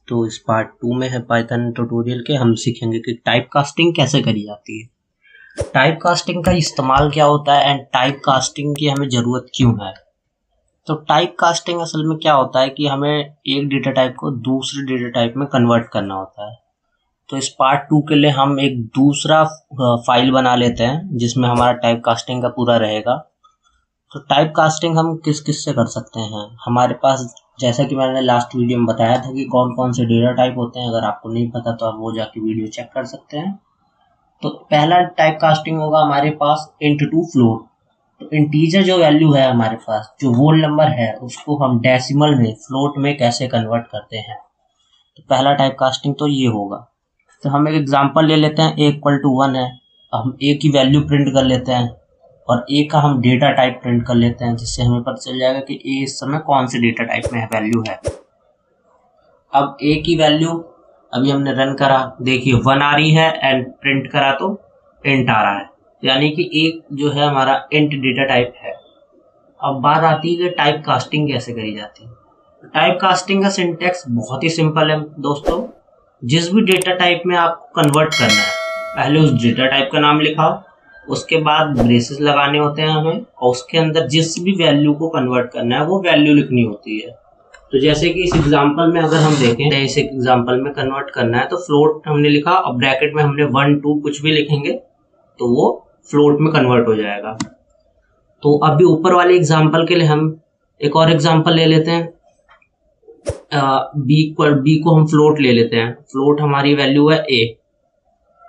तो इस पार्ट 2 में है पाइथन ट्यूटोरियल के हम सीखेंगे कि टाइप कास्टिंग कैसे करी जाती है, टाइप कास्टिंग का इस्तेमाल क्या होता है एंड टाइप कास्टिंग की हमें ज़रूरत क्यों है। तो टाइप कास्टिंग असल में क्या होता है कि हमें एक डेटा टाइप को दूसरे डेटा टाइप में कन्वर्ट करना होता है। तो इस पार्ट 2 के लिए हम एक दूसरा फाइल बना लेते हैं जिसमें हमारा टाइप कास्टिंग का पूरा रहेगा। तो टाइप कास्टिंग हम किस किस से कर सकते हैं। हमारे पास जैसा कि मैंने लास्ट वीडियो में बताया था कि कौन कौन से डेटा टाइप होते हैं। अगर आपको नहीं पता तो आप वो जाके वीडियो चेक कर सकते हैं। तो पहला टाइप कास्टिंग होगा हमारे पास इंट टू फ्लोट। तो इंटीजर जो वैल्यू है हमारे पास, जो होल नंबर है, उसको हम डेसिमल में फ्लोट में कैसे कन्वर्ट करते हैं। तो पहला टाइप कास्टिंग तो ये होगा। तो हम एक एग्जांपल ले लेते हैं, a इक्वल टू 1 है। हम a की वैल्यू प्रिंट कर लेते हैं और a का हम डेटा टाइप प्रिंट कर लेते हैं, जिससे हमें पता चल जाएगा कि a इस समय कौन से डेटा टाइप में वैल्यू है। अब a की वैल्यू अभी हमने रन करा, देखिए 1 आ रही है एंड प्रिंट करा तो इंट आ रहा है, यानी कि एक जो है हमारा इंट डेटा टाइप है। अब बात आती है कि टाइप कास्टिंग कैसे करी जाती है। टाइप कास्टिंग का सिंटैक्स बहुत ही सिंपल है दोस्तों। जिस भी डेटा टाइप में आपको कन्वर्ट करना है, पहले उस डेटा टाइप का नाम लिखाओ, उसके बाद ब्रेसेस लगाने होते हैं हमें, और उसके अंदर जिस भी वैल्यू को कन्वर्ट करना है वो वैल्यू लिखनी होती है। तो जैसे कि इस एग्जांपल में अगर हम देखें, इस एग्जांपल में कन्वर्ट करना है तो फ्लोट हमने लिखा और ब्रैकेट में हमने 1 2 कुछ भी लिखेंगे तो वो फ्लोट में कन्वर्ट हो जाएगा। तो अभी ऊपर वाले एग्जांपल के लिए हम एक और एग्जांपल ले लेते हैं। बी को हम फ्लोट ले लेते हैं। फ्लोट हमारी वैल्यू है a,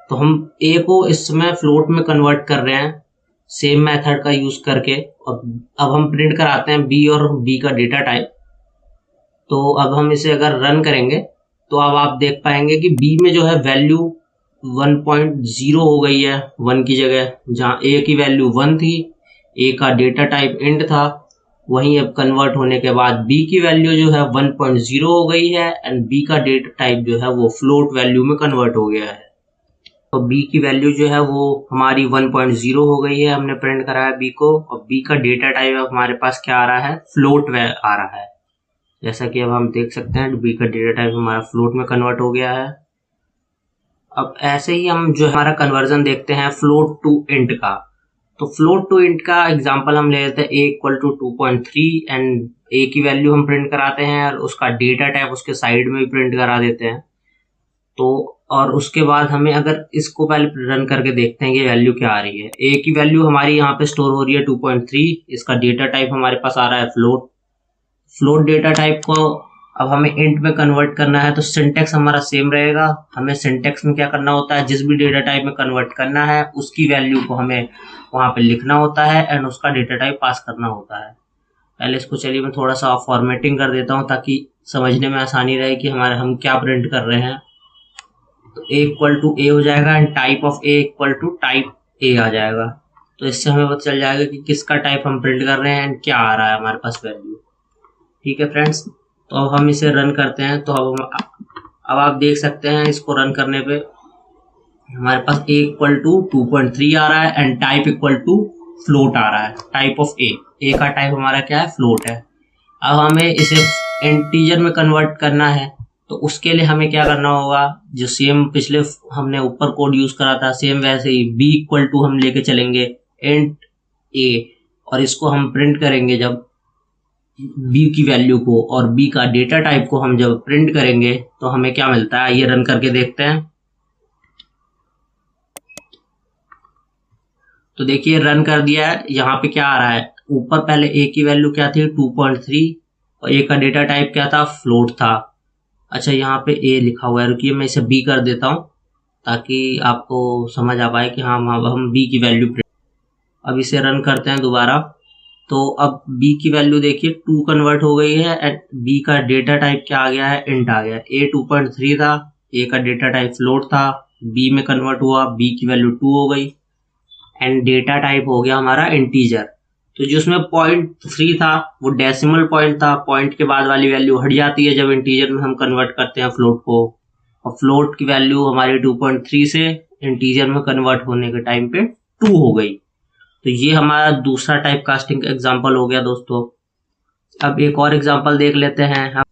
तो हम a को इस समय फ्लोट में कन्वर्ट कर रहे हैं सेम मेथड का यूज करके। अब हम प्रिंट कराते हैं b और b का डेटा टाइप। तो अब हम इसे अगर रन करेंगे तो अब आप देख पाएंगे कि b में जो है वैल्यू 1.0 हो गई है 1 की जगह। जहां a की वैल्यू 1 थी, a का डेटा टाइप इंट था, वहीं अब कन्वर्ट होने के बाद b की वैल्यू जो है 1.0 हो गई है एंड b का डेटा टाइप जो है वो फ्लोट वैल्यू में कन्वर्ट हो गया है। तो b की वैल्यू जो है वो हमारी 1.0 हो गई है, हमने प्रिंट कराया b को, और b का डेटा टाइप हमारे पास क्या आ रहा है, फ्लोट आ रहा है। जैसा कि अब हम देख सकते हैं b का डेटा टाइप हमारा फ्लोट में कन्वर्ट हो गया है। अब ऐसे ही हम जो हमारा कन्वर्जन देखते हैं फ्लोट टू इंट का। तो फ्लोट टू इंट का एग्जांपल हम ले लेते हैं a equal to 2.3 and a की वैल्यू हम प्रिंट कराते हैं और उसका डेटा टाइप उसके साइड में भी प्रिंट करा देते हैं। तो और उसके बाद हमें अगर इसको पहले रन करके देखते हैं कि वैल्यू क्या आ रही है। a की वैल्यू हमारी यहाँ पे स्टोर हो रही है 2.3, इसका डेटा टाइप हमारे पास आ रहा है फ्लोट। फ्लोट डेटा टाइप को अब हमें इंट में कन्वर्ट करना है, तो सिंटेक्स हमारा सेम रहेगा। हमें सिंटेक्स में क्या करना होता है, जिस भी डेटा टाइप में कन्वर्ट करना है उसकी वैल्यू को हमें वहां पे लिखना होता है एंड उसका डेटा टाइप पास करना होता है। पहले इसको चलिए मैं थोड़ा सा फॉर्मेटिंग कर देता हूँ ताकि समझने में आसानी रहे कि हम क्या प्रिंट कर रहे हैं। तो a इक्वल टू a हो जाएगा and type of a equal to type a आ जाएगा। तो इससे हमें पता चल जाएगा कि किसका टाइप हम प्रिंट कर रहे हैं एंड क्या आ रहा है हमारे पास वैल्यू। ठीक है फ्रेंड्स, तो अब हम इसे रन करते हैं। तो अब आप देख सकते हैं इसको रन करने पे हमारे पास a इक्वल टू 2.3 आ रहा है and type equal to float आ रहा है। टाइप ऑफ a का टाइप हमारा क्या है, फ्लोट है। अब हमें इसे इंटीजर में कन्वर्ट करना है, तो उसके लिए हमें क्या करना होगा, जो सेम पिछले हमने ऊपर कोड यूज करा था सेम वैसे ही b इक्वल टू हम लेके चलेंगे इंट a, और इसको हम प्रिंट करेंगे जब b की वैल्यू को और b का डेटा टाइप को हम जब प्रिंट करेंगे तो हमें क्या मिलता है, ये रन करके देखते हैं। तो देखिए रन कर दिया है, यहाँ पे क्या आ रहा है, ऊपर पहले a की वैल्यू क्या थी 2.3 और a का डेटा टाइप क्या था, फ्लोट था। अच्छा यहाँ पे a लिखा हुआ है, रुकिए मैं इसे b कर देता हूँ ताकि आपको समझ आ पाए कि हाँ हम b की वैल्यू प्रिंट। अब इसे रन करते हैं दोबारा। तो अब b की वैल्यू देखिए 2 कन्वर्ट हो गई है एंड b का डेटा टाइप क्या आ गया है, इंट आ गया। a 2.3 था, a का डेटा टाइप फ्लोट था, b में कन्वर्ट हुआ, b की वैल्यू 2 हो गई एंड डेटा टाइप हो गया हमारा इंटीजर। तो जिसमें 0.3 था वो डेसिमल पॉइंट था, पॉइंट के बाद वाली वैल्यू हट जाती है जब इंटीजर में हम कन्वर्ट करते हैं फ्लोट को, और फ्लोट की वैल्यू हमारी 2.3 से इंटीजर में कन्वर्ट होने के टाइम पे 2 हो गई। तो ये हमारा दूसरा टाइप कास्टिंग का एग्जाम्पल हो गया दोस्तों। अब एक और एग्जाम्पल देख लेते हैं हम।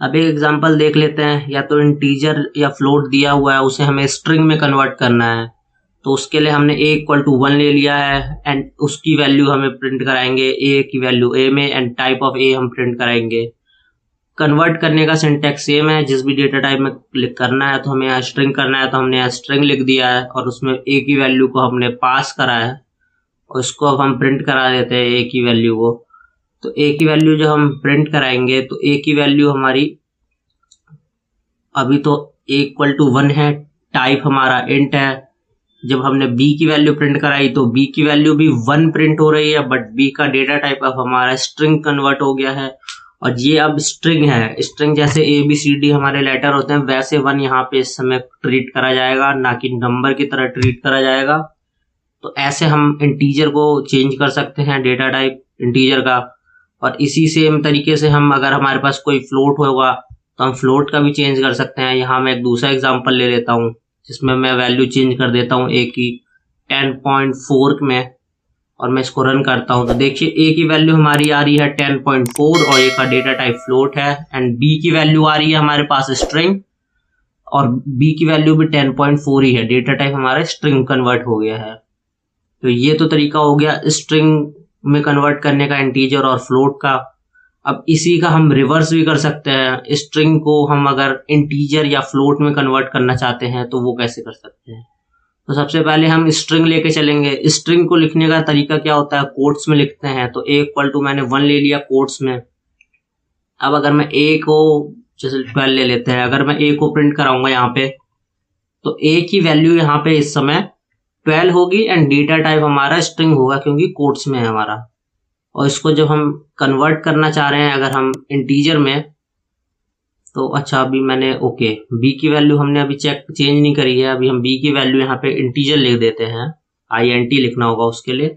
अब एक एग्जांपल देख लेते हैं। या तो इंटीजर या फ्लोट दिया हुआ है, उसे हमें स्ट्रिंग में कन्वर्ट करना है, तो उसके लिए हमने a इक्वल टू 1 ले लिया है एंड उसकी वैल्यू हमें प्रिंट कराएंगे a की वैल्यू a में एंड टाइप ऑफ a हम प्रिंट कराएंगे। कन्वर्ट करने का सिंटैक्स सेम है, जिस भी डेटा टाइप में क्लिक करना है तो हमें यहाँ स्ट्रिंग करना है, तो हमने यहाँ स्ट्रिंग लिख दिया है और उसमें a की वैल्यू को हमने पास करा है और उसको अब हम प्रिंट करा देते हैं a की वैल्यू को। तो a की वैल्यू जो हम प्रिंट कराएंगे तो a की वैल्यू हमारी अभी तो a इक्वल टू 1 है, टाइप हमारा इंट है। जब हमने b की वैल्यू प्रिंट कराई तो b की वैल्यू भी 1 प्रिंट हो रही है, बट b का डेटा टाइप अब हमारा स्ट्रिंग कन्वर्ट हो गया है और ये अब स्ट्रिंग है। स्ट्रिंग जैसे ABCD हमारे लेटर होते हैं वैसे 1 यहाँ पे इस समय ट्रीट करा जाएगा, ना कि नंबर की तरह ट्रीट करा जाएगा। तो ऐसे हम इंटीजर को चेंज कर सकते हैं, डेटा टाइप इंटीजर का। और इसी सेम तरीके से हम अगर हमारे पास कोई फ्लोट होगा तो हम फ्लोट का भी चेंज कर सकते हैं। यहाँ मैं एक दूसरा एग्जांपल ले लेता हूँ जिसमें मैं वैल्यू चेंज कर देता हूँ a की 10.4 में और मैं इसको रन करता हूँ। तो देखिए a की वैल्यू हमारी आ रही है 10.4 और a का डेटा टाइप फ्लोट है एंड b की वैल्यू आ रही है हमारे पास स्ट्रिंग और b की वैल्यू भी 10.4 ही है, डेटा टाइप हमारा स्ट्रिंग कन्वर्ट हो गया है। तो ये तो तरीका हो गया स्ट्रिंग में कन्वर्ट करने का इंटीजर और फ्लोट का। अब इसी का हम रिवर्स भी कर सकते हैं। स्ट्रिंग को हम अगर इंटीजर या फ्लोट में कन्वर्ट करना चाहते हैं तो वो कैसे कर सकते हैं। तो सबसे पहले हम स्ट्रिंग लेके चलेंगे। स्ट्रिंग को लिखने का तरीका क्या होता है, कोट्स में लिखते हैं। तो a इक्वल टू मैंने 1 ले लिया कोट्स में। अब अगर मैं a को जैसे 12 ले लेते हैं, अगर मैं a को प्रिंट कराऊंगा यहाँ पे तो a की वैल्यू यहाँ पे इस समय 12 होगी एंड डेटा टाइप हमारा स्ट्रिंग होगा क्योंकि कोट्स में है हमारा। और इसको जब हम कन्वर्ट करना चाह रहे हैं अगर हम इंटीजर में तो अच्छा अभी मैंने ओके b की वैल्यू हमने अभी चेंज नहीं करी है, अभी हम b की वैल्यू यहाँ पे इंटीजर लिख देते हैं, int लिखना होगा उसके लिए।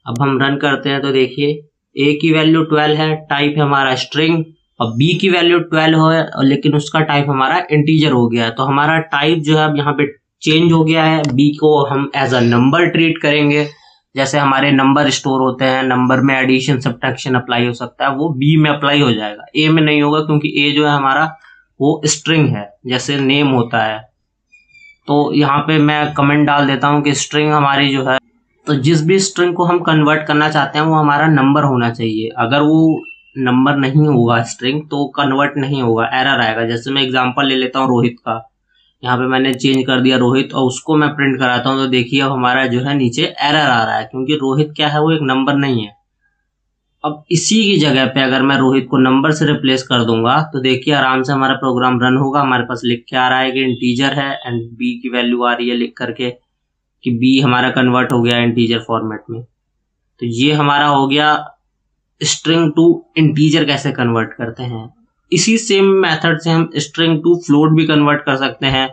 अब हम रन करते हैं तो देखिए a की वैल्यू 12 है, टाइप है हमारा स्ट्रिंग और b की वैल्यू 12 है लेकिन उसका टाइप हमारा इंटीजर हो गया है। तो हमारा टाइप जो है अब यहाँ पे चेंज हो गया है। b को हम एज अ नंबर ट्रीट करेंगे, जैसे हमारे नंबर स्टोर होते हैं, नंबर में एडिशन सब्ट्रैक्शन अप्लाई हो सकता है, वो b में अप्लाई हो जाएगा, a में नहीं होगा क्योंकि a जो है हमारा वो स्ट्रिंग है जैसे नेम होता है। तो यहाँ पे मैं कमेंट डाल देता हूँ कि स्ट्रिंग हमारी जो है, तो जिस भी स्ट्रिंग को हम कन्वर्ट करना चाहते हैं वो हमारा नंबर होना चाहिए। अगर वो नंबर नहीं होगा स्ट्रिंग तो कन्वर्ट नहीं होगा, एरर आएगा। जैसे मैं एग्जांपल ले लेता हूँ रोहित का, यहाँ पे मैंने चेंज कर दिया रोहित और उसको मैं प्रिंट कराता हूँ तो देखिए अब हमारा जो है नीचे एरर आ रहा है क्योंकि रोहित क्या है वो एक नंबर नहीं है। अब इसी की जगह पे अगर मैं रोहित को नंबर से रिप्लेस कर दूंगा तो देखिए आराम से हमारा प्रोग्राम रन होगा। हमारे पास लिख के आ रहा है कि इंटीजर है एंड b की वैल्यू आ रही है लिख करके कि b हमारा कन्वर्ट हो गया इंटीजर फॉर्मेट में। तो ये हमारा हो गया स्ट्रिंग टू इंटीजर कैसे कन्वर्ट करते हैं। इसी सेम मेथड से हम स्ट्रिंग टू फ्लोट भी कन्वर्ट कर सकते हैं।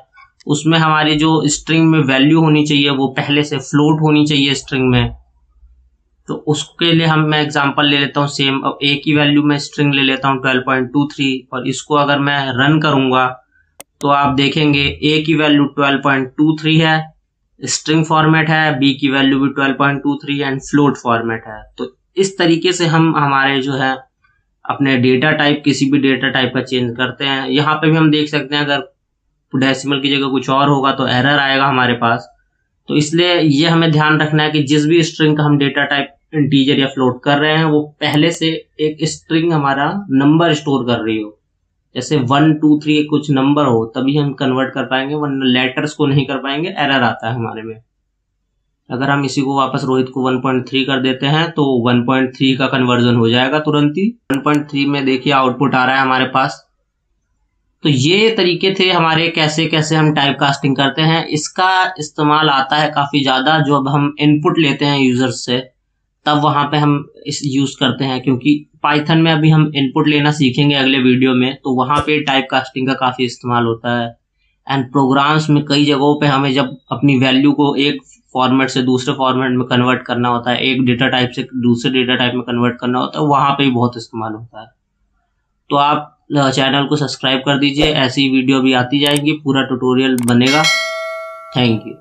उसमें हमारी जो स्ट्रिंग में वैल्यू होनी चाहिए वो पहले से फ्लोट होनी चाहिए स्ट्रिंग में। तो उसके लिए मैं एग्जांपल ले लेता हूँ सेम। अब a की वैल्यू में स्ट्रिंग ले लेता हूँ 12.23 और इसको अगर मैं रन करूंगा तो आप देखेंगे a की वैल्यू 12.23 है, स्ट्रिंग फॉर्मेट है, b की वैल्यू भी 12.23 एंड फ्लोट फॉर्मेट है। तो इस तरीके से हम हमारे जो है अपने डेटा टाइप किसी भी डेटा टाइप का चेंज करते हैं। यहाँ पे भी हम देख सकते हैं अगर डेसिमल की जगह कुछ और होगा तो एरर आएगा हमारे पास। तो इसलिए ये हमें ध्यान रखना है कि जिस भी स्ट्रिंग का हम डेटा टाइप इंटीजर या फ्लोट कर रहे हैं वो पहले से एक स्ट्रिंग हमारा नंबर स्टोर कर रही हो, जैसे 1 2 3 कुछ नंबर हो तभी हम कन्वर्ट कर पाएंगे, वरना लेटर्स को नहीं कर पाएंगे, एरर आता है हमारे में। अगर हम इसी को वापस रोहित को 1.3 कर देते हैं तो 1.3 का कन्वर्जन हो जाएगा तुरंत ही। 1.3 में देखिए आउटपुट आ रहा है हमारे पास। तो ये तरीके थे हमारे कैसे कैसे हम टाइप कास्टिंग करते हैं। इसका इस्तेमाल आता है काफी ज्यादा जब हम इनपुट लेते हैं यूजर्स से, तब वहां पे हम इस यूज करते हैं, क्योंकि पाइथन में अभी हम इनपुट लेना सीखेंगे अगले वीडियो में, तो वहां पे टाइप कास्टिंग का काफी इस्तेमाल होता है। एंड प्रोग्राम्स में कई जगहों पे हमें जब अपनी वैल्यू को एक फॉर्मेट से दूसरे फॉर्मेट में कन्वर्ट करना होता है, एक डेटा टाइप से दूसरे डेटा टाइप में कन्वर्ट करना होता है, वहां पे भी बहुत इस्तेमाल होता है। तो आप चैनल को सब्सक्राइब कर दीजिए, ऐसी वीडियो भी आती जाएंगी, पूरा ट्यूटोरियल बनेगा। Thank you.